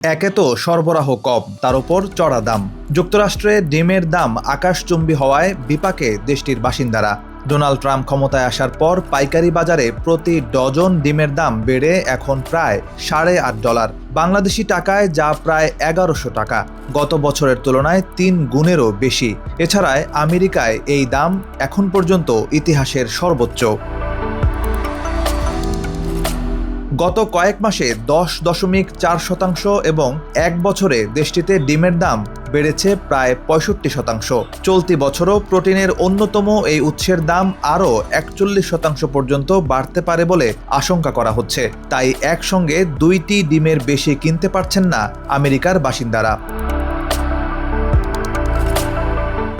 একে তো সরবরাহ কম, তার উপর চড়া দাম। যুক্তরাষ্ট্রে ডিমের দাম আকাশচুম্বী হওয়ায় বিপাকে দেশটির বাসিন্দারা। ডোনাল্ড ট্রাম্প ক্ষমতায় আসার পর পাইকারি বাজারে প্রতি ডজন ডিমের দাম বেড়ে এখন প্রায় $8.৫। বাংলাদেশি টাকায় যা প্রায় ১১০০ টাকা, গত বছরের তুলনায় ৩ গুণেরও বেশি। এছাড়ায় আমেরিকায় এই দাম এখন পর্যন্ত ইতিহাসের সর্বোচ্চ। গত কয়েক মাসে 10.৪% এবং এক বছরে দেশটিতে ডিমের দাম বেড়েছে প্রায় ৬৫%। চলতি বছরও প্রোটিনের অন্যতম এই উৎসের দাম আরও ৪১% পর্যন্ত বাড়তে পারে বলে আশঙ্কা করা হচ্ছে। তাই একসঙ্গে ২টি ডিমের বেশি কিনতে পারছেন না আমেরিকার বাসিন্দারা।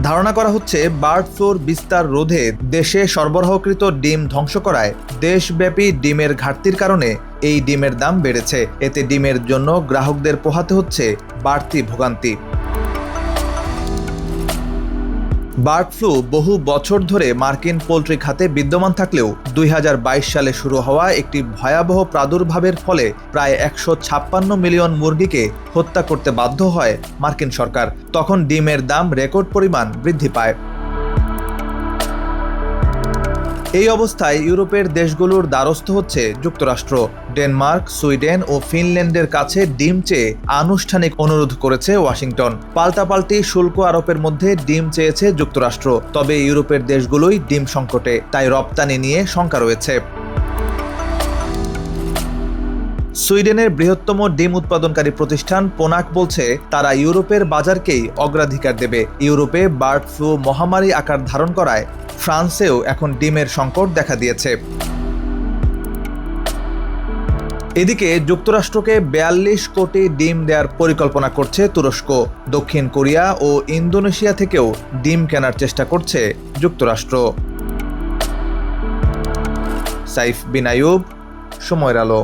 ধারণা করা হচ্ছে বার্ড ফ্লুর বিস্তার রোধে দেশে সরবরাহকৃত ডিম ধ্বংস করায় দেশব্যাপী ডিমের ঘাটতির কারণে এই ডিমের দাম বেড়েছে। এতে ডিমের জন্য গ্রাহকদের পোহাতে হচ্ছে বাড়তি ভোগান্তি। বার্ড ফ্লু বহু বছর ধরে মার্কিন পোল্ট্রি খাতে বিদ্যমান থাকলেও ২০২২ সালে শুরু হওয়া একটি ভয়াবহ প্রাদুর্ভাবের ফলে প্রায় ১৫৬ মিলিয়ন মুরগিকে হত্যা করতে বাধ্য হয় মার্কিন সরকার। তখন ডিমের দাম রেকর্ড পরিমাণ বৃদ্ধি পায়। এই অবস্থায় ইউরোপের দেশগুলোর দ্বারস্থ হচ্ছে যুক্তরাষ্ট্র। ডেনমার্ক, সুইডেন ও ফিনল্যান্ডের কাছে ডিম চেয়ে আনুষ্ঠানিক অনুরোধ করেছে ওয়াশিংটন। পাল্টাপাল্টি শুল্ক আরোপের মধ্যে ডিম চেয়েছে যুক্তরাষ্ট্র। তবে ইউরোপের দেশগুলোই ডিম সংকটে, তাই রপ্তানি নিয়ে শঙ্কা রয়েছে। সুইডেনের বৃহত্তম ডিম উৎপাদনকারী প্রতিষ্ঠান পোনাক বলছে তারা ইউরোপের বাজারকেই অগ্রাধিকার দেবে। ইউরোপে বার্ড ফ্লু মহামারী আকার ধারণ করায় ফ্রান্সেও এখন ডিমের সংকট দেখা দিয়েছে। এদিকে যুক্তরাষ্ট্রকে ৪২ কোটি ডিম দেওয়ার পরিকল্পনা করছে তুরস্ক। দক্ষিণ কোরিয়া ও ইন্দোনেশিয়া থেকেও ডিম কেনার চেষ্টা করছে যুক্তরাষ্ট্র। সাইফ বিন আইয়ুব, সময়ের আলো।